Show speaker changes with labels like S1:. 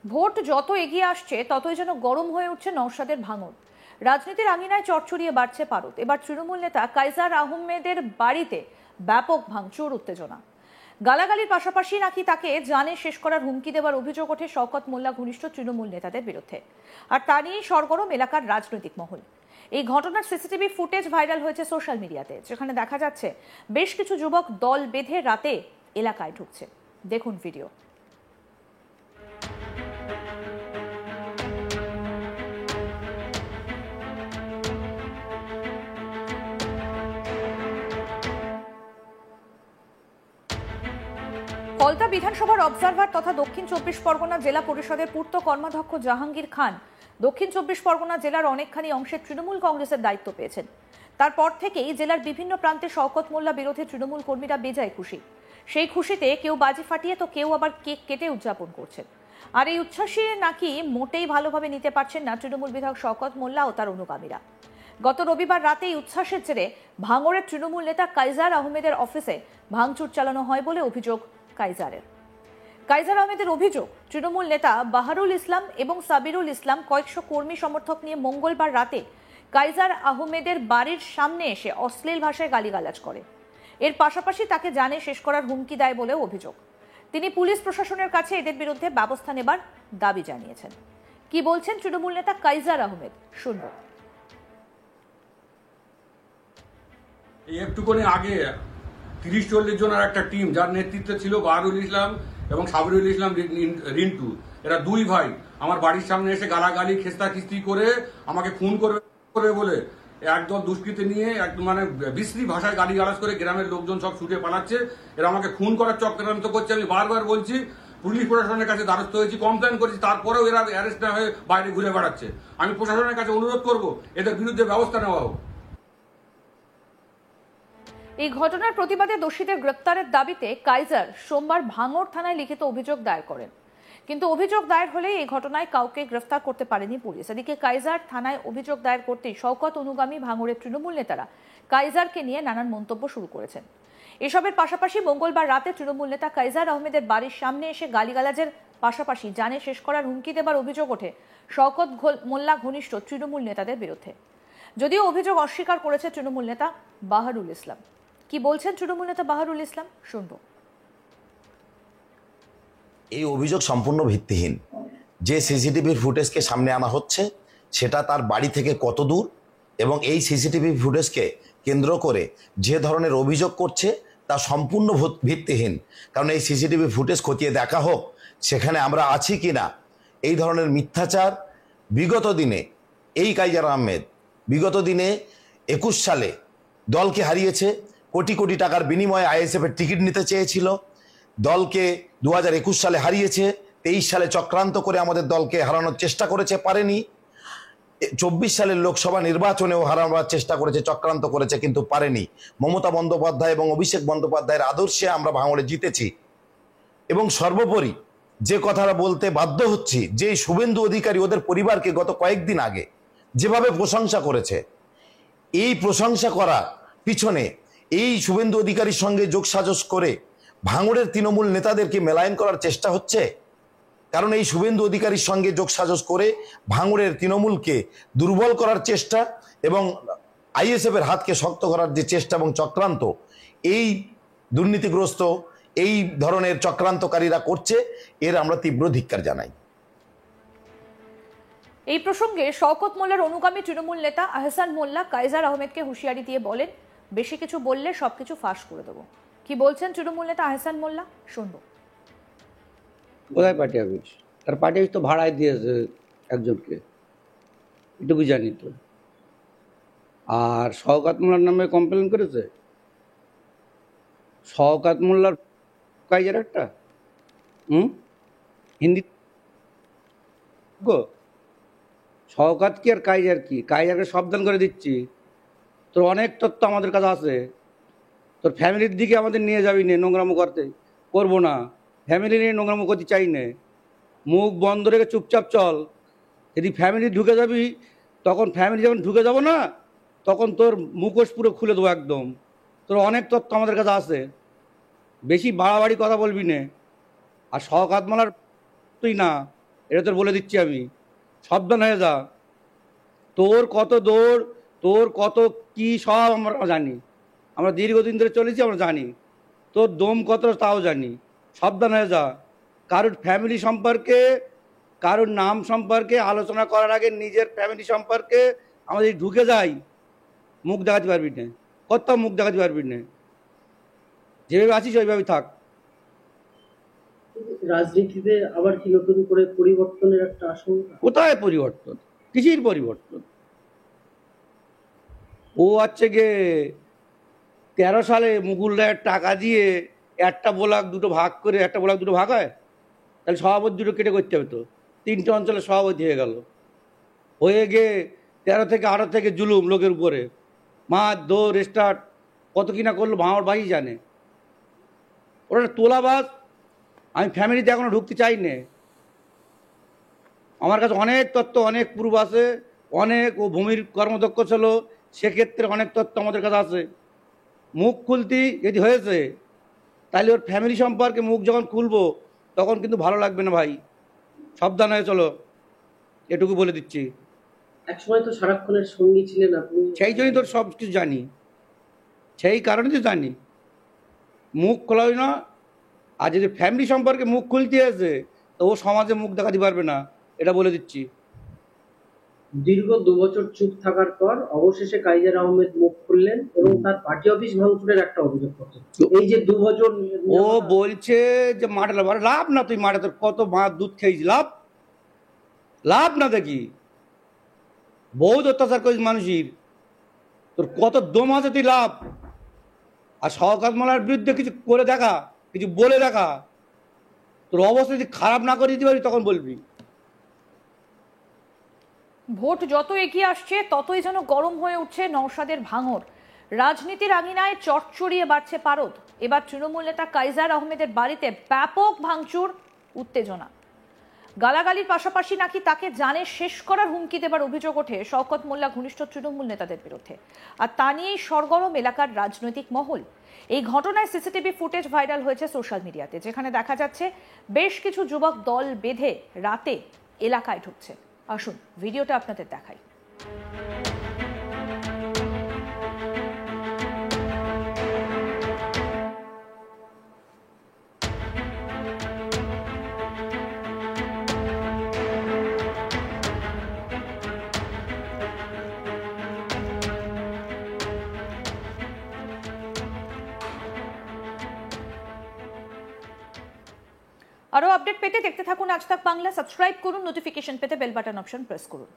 S1: Vote যত এগিয়ে আসছে ততই যেন গরম হয়ে উঠছে নওশাদের ভাঙন। রাজনীতির আঙিনায় চড়চড়িয়ে বাড়ছে পারদ। এবার তৃণমূল নেতা কাইজার আহমেদের বাড়িতে ব্যাপক ভাঙচুর, উত্তেজনা, গালাগালির পাশাপাশি নাকি তাকে জানে শেষ করার হুমকি দেওয়ার অভিযোগ ওঠে শওকত মোল্লা ঘনিষ্ঠ তৃণমূল নেতাদের বিরুদ্ধে। আর তা নিয়েই সরগরম এলাকার রাজনৈতিক মহল। এই ঘটনার সিসিটিভি ফুটেজ ভাইরাল হয়েছে সোশ্যাল মিডিয়াতে, যেখানে দেখা যাচ্ছে বেশ কিছু যুবক দল বেঁধে রাতে এলাকায় ঢুকছে। দেখুন ভিডিও। ফলতা বিধানসভার অবজারভার তথা দক্ষিণ চব্বিশ পরগনা জেলা পরিষদের পূর্ত কর্মাধ্যক্ষ জাহাঙ্গীর খান দক্ষিণ চব্বিশ পরগনা জেলার অনেকখানি অংশে তৃণমূল কংগ্রেসের দায়িত্ব পেয়েছেন। তারপর থেকেই জেলার বিভিন্ন প্রান্তে শওকত মোল্লা বিরোধী তৃণমূল কর্মীরা বেজায় খুশি। সেই খুশিতে কেউ বাজি ফাটিয়ে তো কেউ আবার কেক কেটে উদযাপন করছেন। আর এই উচ্ছ্বাসে নাকি মোটেই ভালোভাবে নিতে পারছেন না তৃণমূল বিধায়ক শওকত মোল্লা ও তার অনুগামীরা। গত রবিবার রাতে এই উচ্ছ্বাসের জেরে ভাঙড়ের তৃণমূল নেতা কাইজার আহমেদের অফিসে ভাঙচুর চালানো হয় বলে অভিযোগ কাইজার আহমেদের অভিযোগ, তৃণমূল নেতা বাহারুল ইসলাম এবং সাবিরুল ইসলাম কয়েকশো কর্মী সমর্থক নিয়ে মঙ্গলবার রাতে কাইজার আহমেদের বাড়ির সামনে এসে অশ্লীল ভাষায় গালিগালাজ করে। এর পাশাপাশি তাকে জানে শেষ করার হুমকি দেয় বলেও অভিযোগ। তিনি পুলিশ প্রশাসনের কাছে এদের বিরুদ্ধে ব্যবস্থা নেবার দাবি জানিয়েছেন। কি বলছেন তৃণমূল নেতা কাইজার আহমেদ, শুনব।
S2: একটুখানি আগে 30-40 জনের একটা টিম, যার নেতৃত্বে ছিল বাহারুল ইসলাম এবং সাবিরুল ইসলাম রিন্টু, এরা দুই ভাই আমার বাড়ির সামনে এসে গালাগালি খেস্তাখিস্তি করে আমাকে খুন করবে বলে একদল দুষ্কৃতী নিয়ে একদম মানে বিশ্রী ভাষায় গালিগালাজ করে গ্রামের লোকজন সব ছুটে পালাচ্ছে। এরা আমাকে খুন করার চক্রান্ত করছে। আমি বারবার বলছি, পুলিশ প্রশাসনের কাছে দ্বারস্থ হয়েছি, কমপ্লেন করেছি, তারপরেও এরা অ্যারেস্ট না হয়ে বাইরে ঘুরে বেড়াচ্ছে। আমি প্রশাসনের কাছে অনুরোধ করব এদের বিরুদ্ধে ব্যবস্থা নেওয়া হোক।
S1: এই ঘটনার প্রতিবাদে দোষীদের গ্রেপ্তারের দাবিতে কাইজার সোমবার ভাঙড় থানায় লিখিত অভিযোগ দায়ের করেন। কিন্তু অভিযোগ দায়ের হলে এই ঘটনায় কাউকে গ্রেফতার করতে পারেনি পুলিশ। এদিকে কাইজার থানায় অভিযোগ দায়ের করতেই শওকত অনুগামী ভাঙড়ের তৃণমূল নেতারা কাইজারকে নিয়ে নানান মন্তব্য শুরু করেছেন। এসবের পাশাপাশি মঙ্গলবার রাতে তৃণমূল নেতা কাইজার আহমেদের বাড়ির সামনে এসে গালিগালাজের পাশাপাশি জানে শেষ করার হুমকি দেবার অভিযোগ ওঠে শওকত মোল্লা ঘনিষ্ঠ তৃণমূল নেতাদের বিরুদ্ধে। যদিও অভিযোগ অস্বীকার করেছে তৃণমূল নেতা বাহারুল ইসলাম। কি বলছেন তৃণমূল নেতা বাহারুল ইসলাম, শুনব।
S3: এই অভিযোগ সম্পূর্ণ ভিত্তিহীন। যে সিসিটিভির ফুটেজকে সামনে আনা হচ্ছে সেটা তার বাড়ি থেকে কত দূর এবং এই সিসিটিভি ফুটেজকে কেন্দ্র করে যে ধরনের অভিযোগ করছে তা সম্পূর্ণ ভিত্তিহীন। কারণ এই সিসিটিভি ফুটেজ খতিয়ে দেখা হোক সেখানে আমরা আছি কি না। এই ধরনের মিথ্যাচার বিগত দিনে এই কাইজার আহমেদ বিগত দিনে 21 সালে দলকে হারিয়েছে। কোটি কোটি টাকার বিনিময়ে আইএসএফের টিকিট নিতে চেয়েছিল। দলকে 2021 সালে হারিয়েছে। 23 সালে চক্রান্ত করে আমাদের দলকে হারানোর চেষ্টা করেছে, পারেনি। 24 সালের লোকসভা নির্বাচনেও হারানোর চেষ্টা করেছে, চক্রান্ত করেছে, কিন্তু পারেনি। মমতা বন্দ্যোপাধ্যায় এবং অভিষেক বন্দ্যোপাধ্যায়ের আদর্শে আমরা ভাঙড়ে জিতেছি। এবং সর্বোপরি যে কথাটা বলতে বাধ্য হচ্ছি, যে শুভেন্দু অধিকারী ওদের পরিবারকে গত কয়েকদিন আগে যেভাবে প্রশংসা করেছে, এই প্রশংসা করা পিছনে এই শুভেন্দু অধিকারীর সঙ্গে যোগসাজশ করে ভাঙড়ের তৃণমূল নেতাদেরকে মেলায়ন করার চেষ্টা হচ্ছে। কারণ এই শুভেন্দু অধিকারীর সঙ্গে যোগসাজশ করে ভাঙড়ের তৃণমূলকে দুর্বল করার চেষ্টা এবং আইএসএফের হাতকে শক্ত করার যে চেষ্টা এবং চক্রান্ত, এই দুর্নীতিগ্রস্ত এই ধরনের চক্রান্তকারীরা করছে, এর আমরা তীব্র ধিক্কার জানাই।
S1: এই প্রসঙ্গে শওকত মোল্লার অনুগামী তৃণমূল নেতা আহসান মোল্লা কাইজার আহমেদকে হুঁশিয়ারি দিয়ে বলেন, বেশি কিছু বললে সবকিছু ফাঁস করে দেবো। কি বলছেন তৃণমূল নেতা আহসান মোল্লা, শুনব।
S4: কোথায় পার্টি অফিস? তার পার্টি অফিস তো ভাড়ায় দিয়েছে একজনকে, এটুকু জানি তো। আর শওকত মোল্লার নামে কমপ্লেন করেছে। শওকত মোল্লার কাইজার একটা হিন্দি গো, শওকত কি আর কাইজার কি? কাইজারকে সাবধান করে দিচ্ছি, তোর অনেক তথ্য আমাদের কাছে আছে। তোর ফ্যামিলির দিকে আমাদের নিয়ে যাবি নে, নোংরামো করবো না। ফ্যামিলি নিয়ে নোংরামো করতে চাই নে। মুখ বন্ধ রেখে চুপচাপ চল। যদি ফ্যামিলি ঢুকে যাবি, তখন ফ্যামিলি যখন ঢুকে যাব না, তখন তোর মুখোশ পুরো খুলে দেবো একদম। তোর অনেক তথ্য আমাদের কাছে আছে। বেশি বাড়াবাড়ি কথা বলবি নে। আর শওকত মোল্লার তুই না, এটা তোর বলে দিচ্ছি আমি, সাবধান হয়ে যা। তোর কত দৌড়, তোর কত কি সব আমরা জানি, আমরা দীর্ঘদিন ধরে চলেছি, আমরা জানি তোর দম কত তাও জানি। সাবধান হয়ে যা। কারোর ফ্যামিলি সম্পর্কে, কারোর নাম সম্পর্কে আলোচনা করার আগে নিজের ফ্যামিলি সম্পর্কে আমাদের ঢুকে যাই, মুখ দেখাতে পারবি না, কোথাও মুখ দেখাতে পারবি না। যেভাবে আছিস ওইভাবে থাক।
S5: রাজনীতিতে আবার কি নতুন করে পরিবর্তনের একটা আশঙ্কা?
S4: কোথায় পরিবর্তন? কিসের পরিবর্তন? ও হচ্ছে গিয়ে 13 সালে মুকুল রায়ের টাকা দিয়ে একটা ব্লক দুটো ভাগ করে, একটা ব্লক দুটো ভাগ হয়, তাহলে সভাপতি দুটো কেটে করতে হবে তো, 3টে অঞ্চলে সভাপতি হয়ে গেল। হয়ে গিয়ে 13 থেকে 18 থেকে জুলুম লোকের উপরে, মাছ দৌড় স্টার্ট কত কিনা করলো আমার ভাই জানে। ওরা তোলাবাজ। আমি ফ্যামিলিতে এখনো ঢুকতে চাই না। আমার কাছে অনেক তথ্য, অনেক পূর্ব আছে, অনেক ও ভূমির কর্মদক্ষ ছিল, সেক্ষেত্রে অনেক তথ্য আমাদের কাছে আছে। মুখ খুলতি যদি হয়েছে, তাহলে ওর ফ্যামিলি সম্পর্কে মুখ যখন খুলবো তখন কিন্তু ভালো লাগবে না ভাই, সাবধান হয়ে চলো, এটুকু বলে দিচ্ছি।
S5: একসময় তো সারাক্ষণের সঙ্গী ছিলেন আপনি।
S4: সেই জন্যই তোর সব কিছু জানি, সেই কারণে তো জানি। মুখ খোলাই না, আর যদি ফ্যামিলি সম্পর্কে মুখ খুলতে আছে তো ও সমাজে মুখ দেখাতে পারবে না, এটা বলে দিচ্ছি।
S5: দীর্ঘ 2 বছর চুপ থাকার পর অবশেষে কাইজার আহমেদ মুখ খুললেন এবং তার পার্টি অফিস ভাঙচুরের একটা অভিযোগ করছেন। এই যে 2 বছর
S4: ও বলছে যে মাঠে লাভ না, তুই মাঠে তোর কত মাছ দুধ খেয়েছিস, লাভ না দেখি, বহুত অত্যাচার করিস মানুষের, তোর কত দম আছে, তুই লাভ। আর শওকত মোল্লার বিরুদ্ধে কিছু করে দেখা, কিছু বলে দেখা, তোর অবস্থা যদি খারাপ না করে দিতে পারি তখন বলবি।
S1: ভোট যত এগিয়ে আসছে ততই যেন গরম হয়ে উঠছে নওশাদের ভাঙর। রাজনীতির আঙিনায় চটচড়িয়ে বাড়ছে পারদ। এবার তৃণমূল নেতা কাইজার আহমেদের বাড়িতে ব্যাপক ভাঙচুর, উত্তেজনা। গালাগালির পাশাপাশি নাকি তাকে জানে শেষ করার হুমকি দেবার অভিযোগ ওঠে শওকত মোল্লা ঘনিষ্ঠ তৃণমূল নেতাদের বিরুদ্ধে। আর তা নিয়েই সরগরম এলাকার রাজনৈতিক মহল। এই ঘটনায় সিসিটিভি ফুটেজ ভাইরাল হয়েছে সোশ্যাল মিডিয়াতে, যেখানে দেখা যাচ্ছে বেশ কিছু যুবক দল বেঁধে রাতে এলাকায় ঢুকছে। আসুন ভিডিওটা আপনাদের দেখাই। আরো আপডেট পেতে দেখতে থাকুন আজ তাক বাংলা। সাবস্ক্রাইব করুন, নোটিফিকেশন পেতে বেল বাটন অপশন প্রেস করুন।